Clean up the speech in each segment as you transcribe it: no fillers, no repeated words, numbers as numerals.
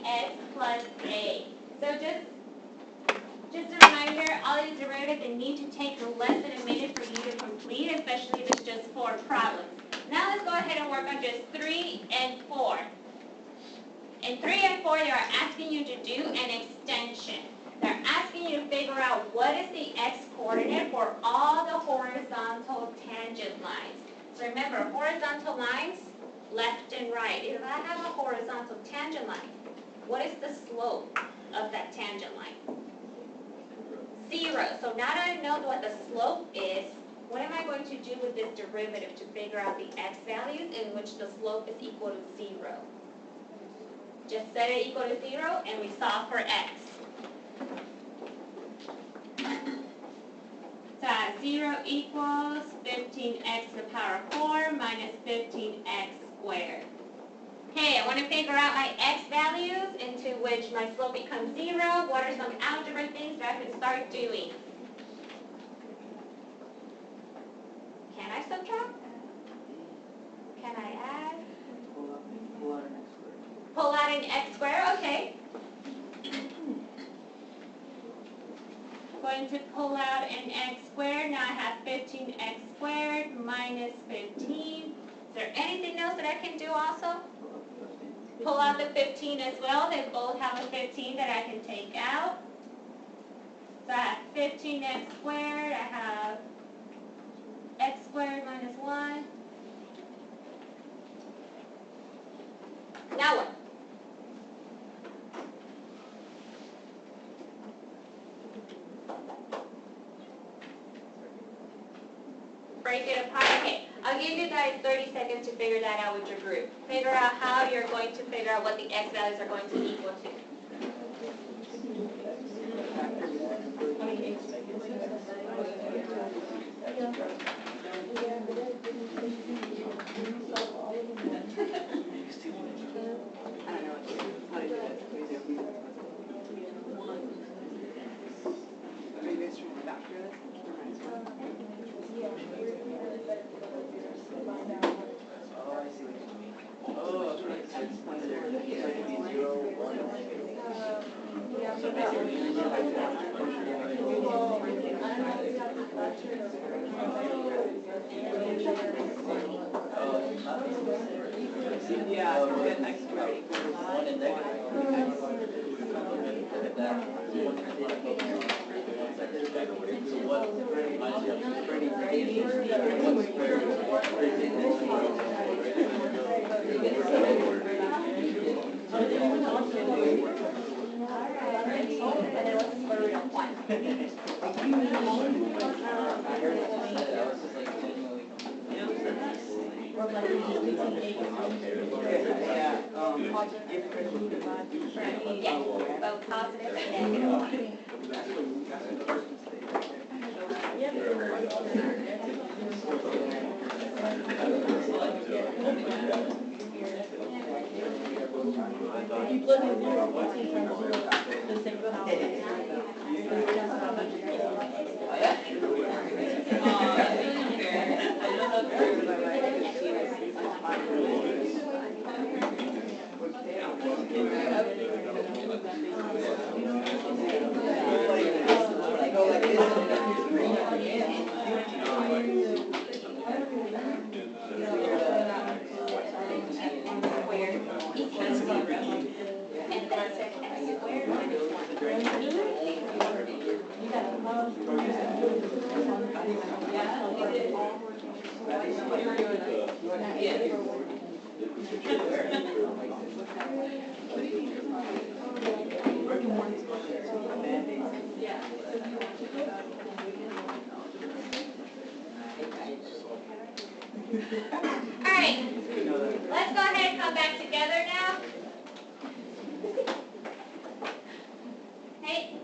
x plus a. So just a reminder, all these derivatives, they need to take less than a minute for you to complete, especially if it's just 4 problems. Now let's go ahead and work on just 3 and 4. In 3 and 4, they are asking you to do an extension. They're asking you to figure out what is the x-coordinate for all the horizontal tangent lines. So remember, horizontal lines, left and right. If I have a horizontal tangent line, what is the slope of that tangent line? 0. So now that I know what the slope is, what am I going to do with this derivative to figure out the x values in which the slope is equal to 0? Just set it equal to 0 and we solve for x. So 0 equals 15x to the power of 4 minus 15x squared. Okay, I want to figure out my x values into which my slope becomes 0. What are some algebra things that I can start doing? Can I subtract? Can I add? Pull out an x squared, okay. I'm going to pull out an x squared. Now I have 15x squared minus 15. Is there anything else that I can do also? Pull out the 15 as well. They both have a 15 that I can take out. So I have 15x squared. I have x squared minus 1. Now what? Break it apart. Okay, I'll give you guys 30 seconds to figure that out with your group. Figure out how you're going to figure out what the x values are going to be equal to. Yes, both positive and negative. Alright, let's go ahead and come back together now. Okay,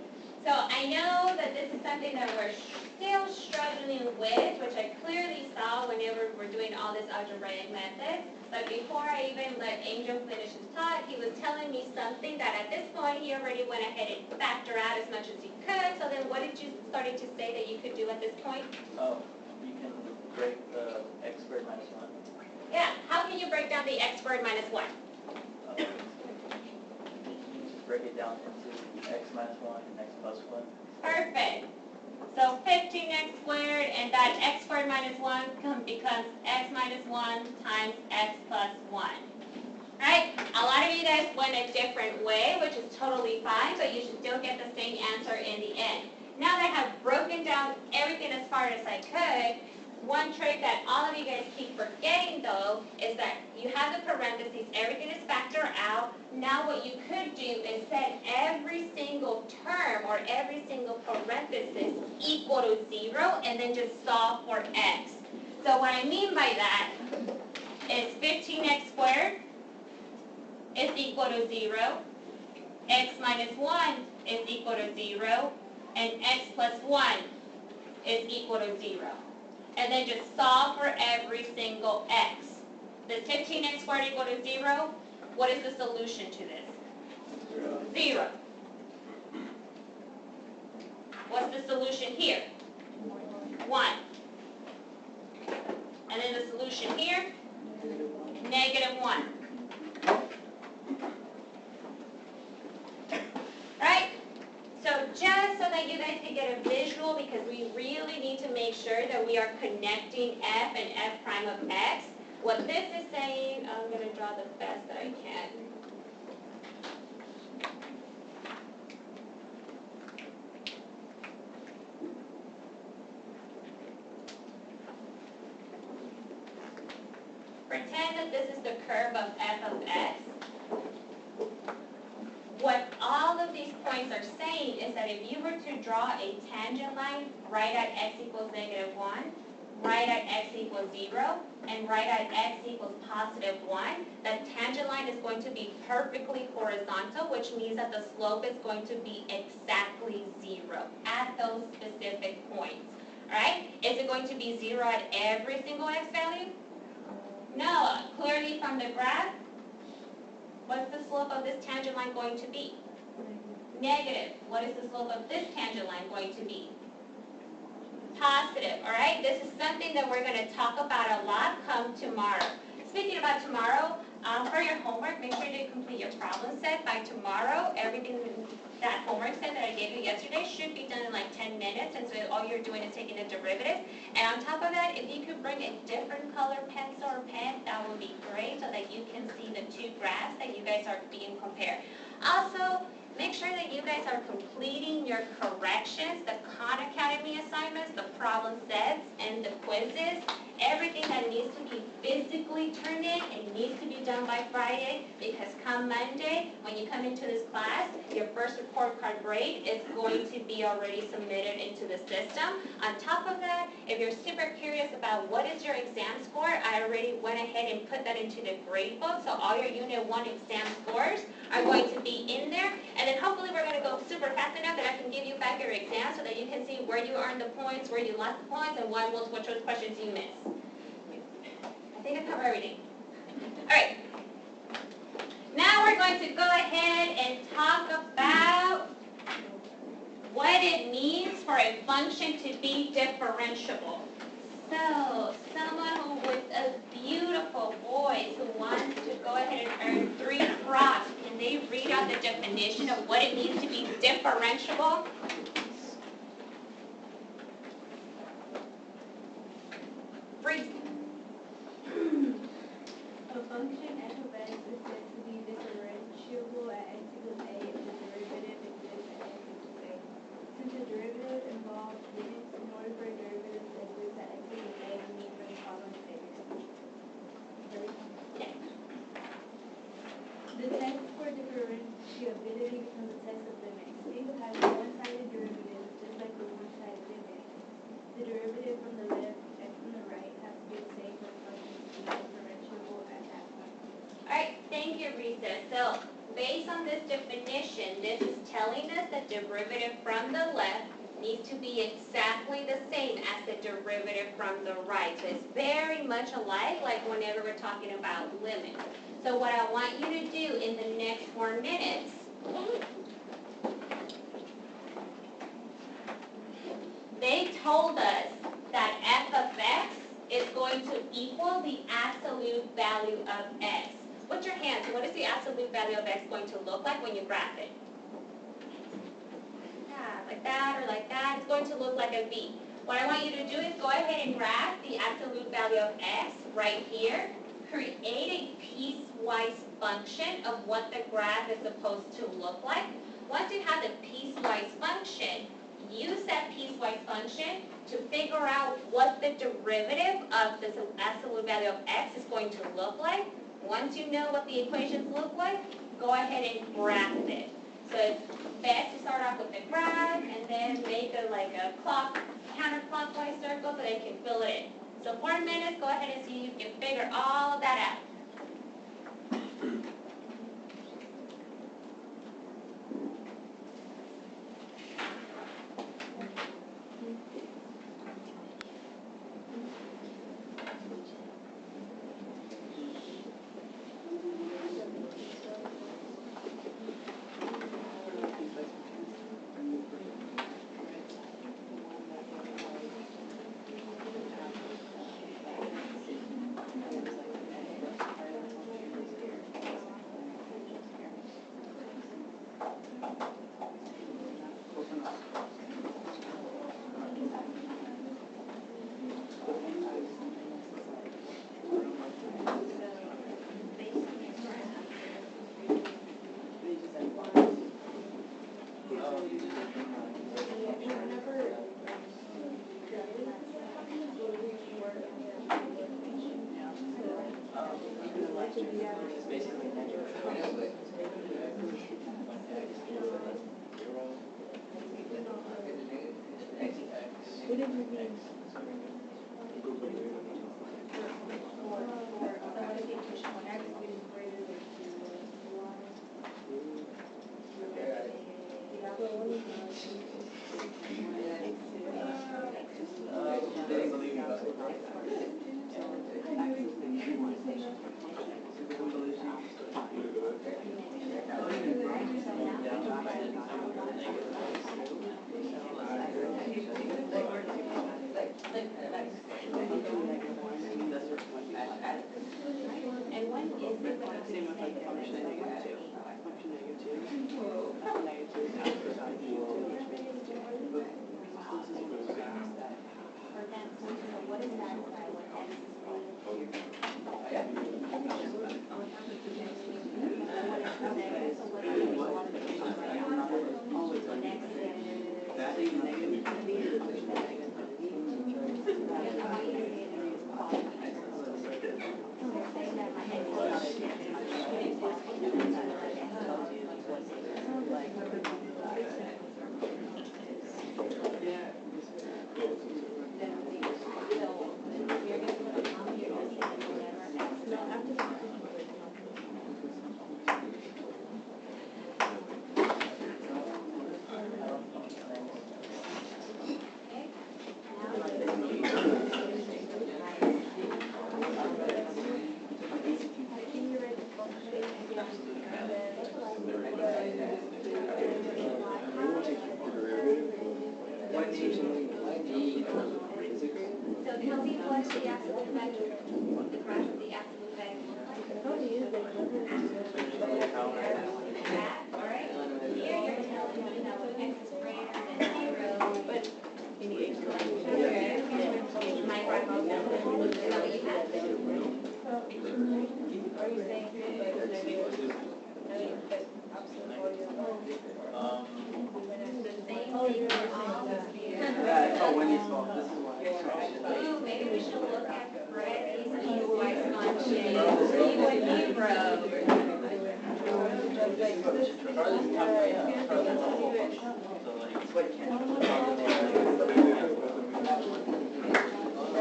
so I know that this is something that we're still struggling with, which I clearly saw whenever we're doing all this algebraic methods. But before I even let Angel finish his talk, he was telling me something that at this point he already went ahead and factored out as much as he could. So then what did you started to say that you could do at this point? Oh, you can break the x squared minus 1. Yeah, how can you break down the x squared minus 1? break it down into x minus 1 and x plus 1. Perfect. So 15x squared, and that x squared minus 1 becomes x minus 1 times x plus 1. Right? A lot of you guys went a different way, which is totally fine, but you should still get the same answer in the end. Now that I have broken down everything as far as I could, one trick that all of you guys keep forgetting though is that you have the parentheses, everything is factored out. Now what you could do is set every single term or every single parenthesis equal to 0 and then just solve for x. So what I mean by that is 15x squared is equal to 0, x minus 1 is equal to 0, and x plus 1 is equal to 0. And then just solve for every single x. Does 15x squared equal to 0? What is the solution to this? 0. What's the solution here? 1. And then the solution here? Negative 1. Right? So just so that you guys can get a visual, because we really need to make sure that we are connecting f and f prime of x. What this is saying, I'm going to draw the best that I can. Pretend that this is the curve of f of x. What all of these points are saying is that if you were to draw a tangent line right at x equals negative 1, right at x equals 0, and right at x equals positive 1, that tangent line is going to be perfectly horizontal, which means that the slope is going to be exactly 0 at those specific points. Alright? Is it going to be 0 at every single x value? No. Clearly from the graph, what's the slope of this tangent line going to be? Negative. What is the slope of this tangent line going to be? Positive. Alright? This is something that we're going to talk about a lot come tomorrow. Speaking about tomorrow, for your homework, make sure to complete your problem set by tomorrow. Everything, that homework set that I gave you yesterday should be done in like 10 minutes, and so all you're doing is taking the derivative. And on top of that, if you could bring a different color pencil or pen, that would be great, so that you can see the two graphs that you guys are being compared. Also, make sure that you guys are completing your corrections, the Khan Academy assignments, the problem sets, and the quizzes. Everything that needs to be physically turned in, it needs to be done by Friday, because come Monday, when you come into this class, your first report card grade is going to be already submitted into the system. On top of that, if you're super curious about what is your exam score, I already went ahead and put that into the grade book, so all your Unit 1 exam scores are going to be in there, and then hopefully we're going to go super fast enough that I can give you back your exam so that you can see where you earned the points, where you lost the points, and what multiple choice questions you missed. I think I covered everything. Alright. Now we're going to go ahead and talk about what it means for a function to be differentiable. So, someone who with a beautiful voice who wants to go ahead and earn 3 props, can they read out the definition of what it means to be differentiable? Read. A function f of x is said to be differentiable at x equals a if the derivative exists at x equals a. Since the derivative involves limits, in order for a derivative to exist at x equals a, we need for the following figures. The test for differentiability becomes a test of limits. Think of having one-sided derivatives just like the one-sided limit. The derivative from the left and from the right has to be the same for the function to be differentiable at that point. Alright, thank you, Risa. So, based on this definition, this is telling us that derivative from the left needs to be exactly the same as the derivative from the right. So it's very much alike, like whenever we're talking about limits. So what I want you to do in the next 4 minutes they told us that f of x is going to equal the absolute value of x. Put your hands, what is the absolute value of x going to look like when you graph it? have? Like that or like that? It's going to look like a V. What I want you to do is go ahead and grab the absolute value of x right here. Create a piecewise function of what the graph is supposed to look like. Once you have the piecewise function, use that piecewise function to figure out what the derivative of the absolute value of x is going to look like. Once you know what the equations look like, go ahead and graph it. So it's best to start off with the graph and then make a counterclockwise circle so they can fill it in. So 4 minutes, go ahead and see if you can figure all of that out. It's basically negative. What did you mean? And when is it when Same with like function negative 2. Function negative 2. Negative 2 is after value 2. for them, so what is that side when x is negative? So tell me what the absolute value, the graph of the absolute value looks like. That, all right? Here you're telling me that when x is greater than 0, but You need H to like my graph of the absolute value, is that what you have? Are you saying it's negative? The same thing for all of these. Wendy's fault. This is why. Ooh, maybe we should look at Freddie's piecewise function. See what he wrote.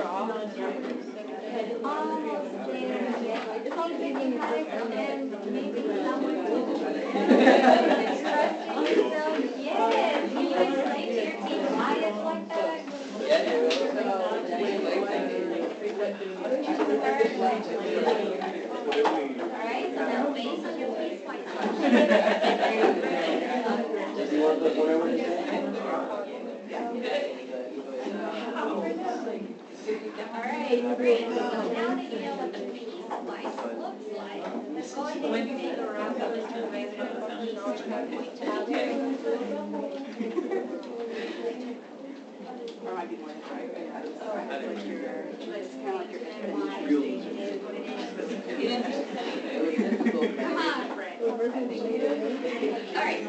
Almost there. It's all thinking about it, and then maybe someone will trusting yourself. Yes, can you explain to your team why it's like that? Alright, so now based on your piecewise function. Alright, great. So now that you know what the piecewise looks like, let's go ahead and figure out what the derivative of the function is going to have. Or it might be more than five. It's kind of like your Come on, Fred. All right.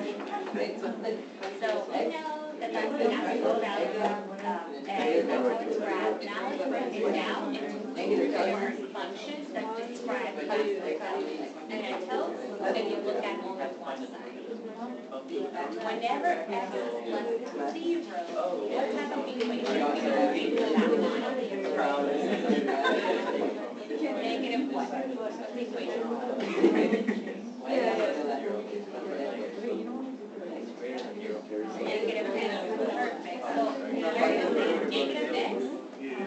So we know that that's the absolute value of x. That's how it's grabbed. Now let's break it down into different functions that describe classical values. And I told you, if you look at only one side. Whenever x is less than 0, what type of equation do you use for that one? Negative what? What's the equation? Negative x. Perfect. So here you say negative x,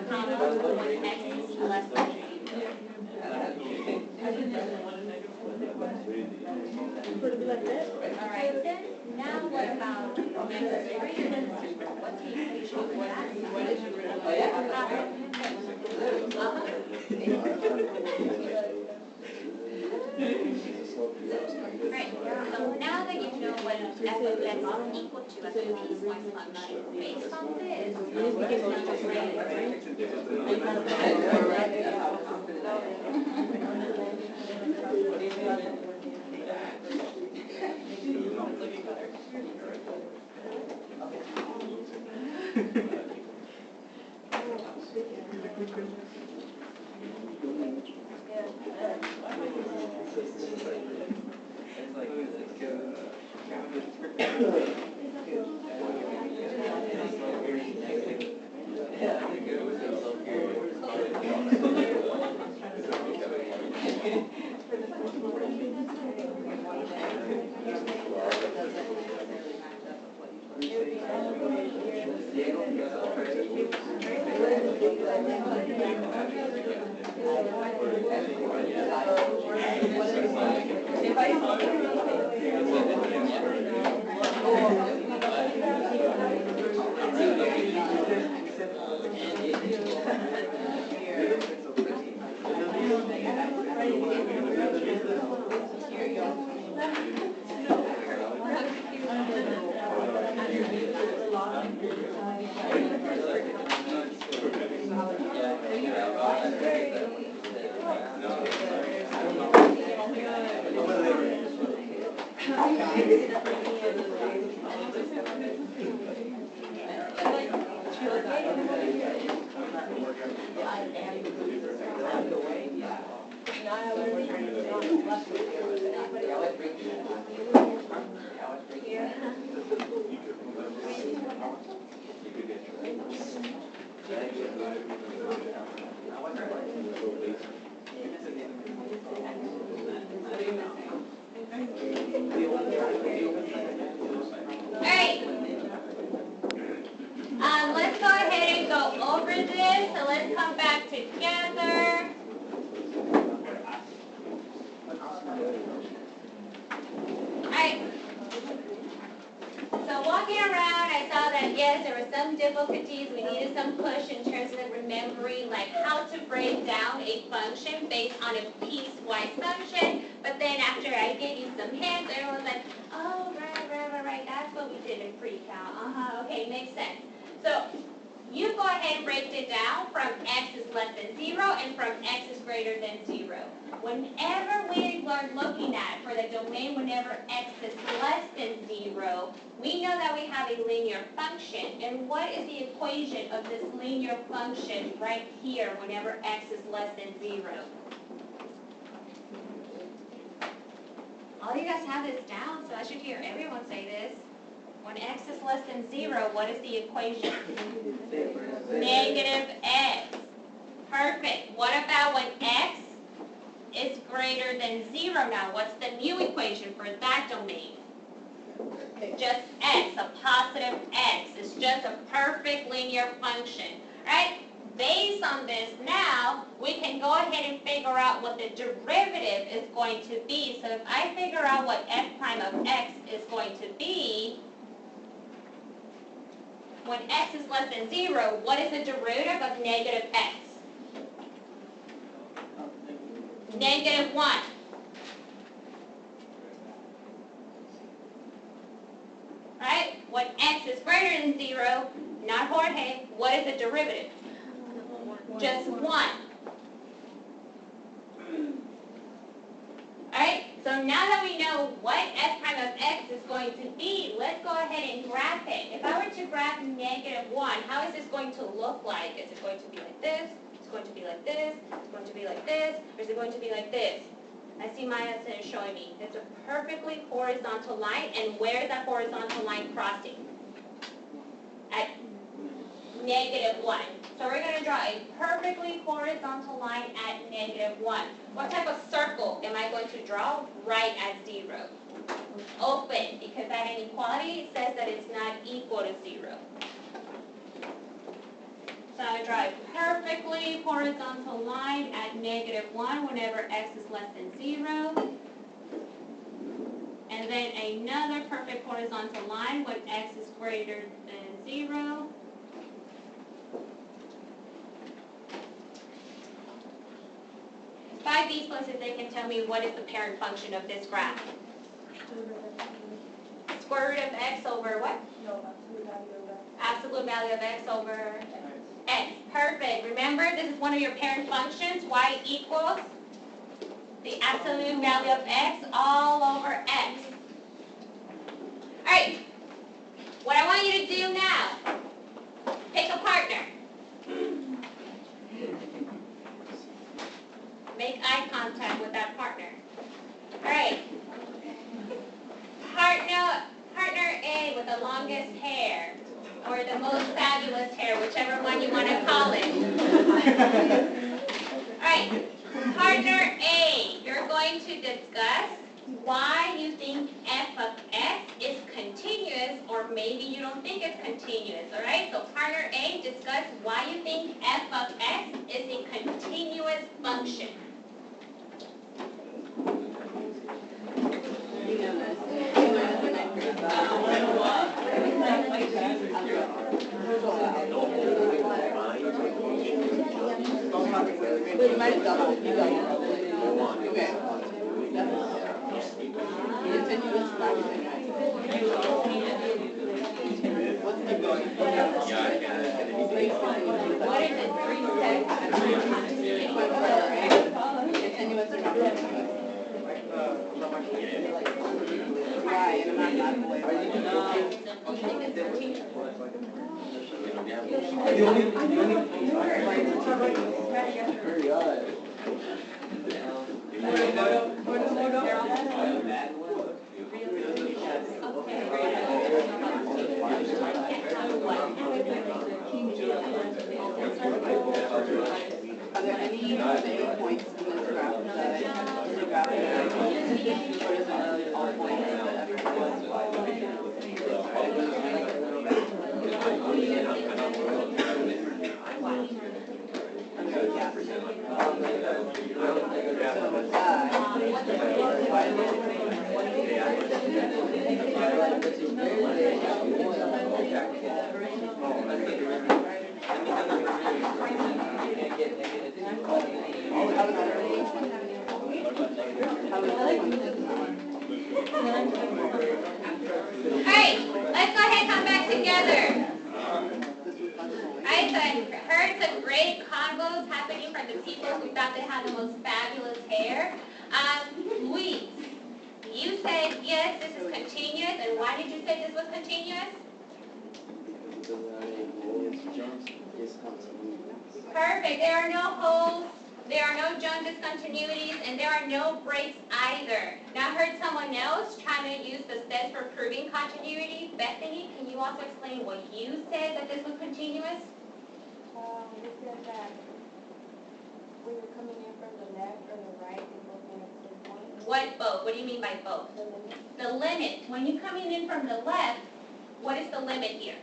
comma, when x is less than 0. Alright then, now what about x is greater than 0? What's the equation for that side? Right, so now that you know what f of x is equal to as a piecewise function, based on this, you can understand let's go ahead and go over this. So let's come back together. Alright. So walking around, I saw that yes, there were some difficulties. We needed some push in terms of remembering like how to break down a function based on a piecewise function. But then after I gave you some hints, everyone's like, oh, right. That's what we did in pre-cal. Okay, makes sense. So you go ahead and break it down from x is less than 0 and from x is greater than 0. Whenever we are looking at for the domain whenever x is less than 0, we know that we have a linear function. And what is the equation of this linear function right here whenever x is less than 0? All you guys have this down, so I should hear everyone say this. When x is less than 0, what is the equation? Negative x. Perfect. What about when x is greater than 0 now? What's the new equation for that domain? Just x, a positive x. It's just a perfect linear function, right? Based on this now, we can go ahead and figure out what the derivative is going to be. So if I figure out what f prime of x is going to be, when x is less than 0, what is the derivative of negative x? Negative 1. Right? When x greater than 0, not Jorge, what is the derivative? Just 1. Alright, so now that we know what f prime of x is going to be, let's go ahead and graph it. If I were to graph -1, how is this going to look like? Is it going to be like this? It's going to be like this? It's going to be like this? Or is it going to be like this? I see Maya is showing me. It's a perfectly horizontal line, and where is that horizontal line crossing? At -1. So we're going to draw a perfectly horizontal line at -1. What type of circle am I going to draw? Right at 0. Open, because that inequality says that it's not equal to 0. So I draw a perfectly horizontal line at -1 whenever x is less than 0. And then another perfect horizontal line when x is greater than 0. By these places, they can tell me what is the parent function of this graph. Square root of x over what? Absolute value of x over x. Perfect. Remember, this is one of your parent functions. Y equals the absolute value of x all over x. All right. What I want you to do now, pick a partner. Make eye contact with that partner. All right. Partner A with the longest hair, or the most fabulous hair, whichever one you want to call it. All right. Partner A, you're going to discuss why you think f of x is continuous, or maybe you don't think it's continuous. All right. So partner A, discuss why you think f of x is a continuous function. What is it? 3 steps? Are there any points in this graph that the graph or is it all points that Alright, let's go ahead and come back together. Alright, so I heard some great convos happening from the people who thought they had the most fabulous hair. Luis, you said yes, this is continuous, and why did you say this was continuous? Perfect, there are no holes, there are no jump discontinuities, and there are no breaks either. Now I heard someone else trying to use the steps for proving continuity. Bethany, can you also explain what you said that this was continuous? We said that we were coming in from the left or the right and both made up to the point. What both? What do you mean by both? The limit. The limit. When you're coming in from the left, what is the limit here?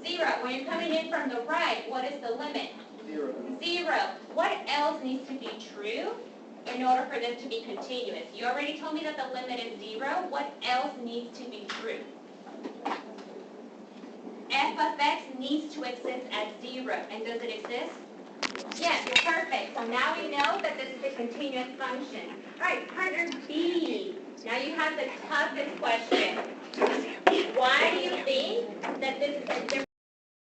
0. When you're coming in from the right, what is the limit? 0. 0. What else needs to be true in order for this to be continuous? You already told me that the limit is 0. What else needs to be true? F of x needs to exist at 0. And does it exist? Yes, perfect. So now we know that this is a continuous function. All right, partner B. Now you have the toughest question. Why do you think different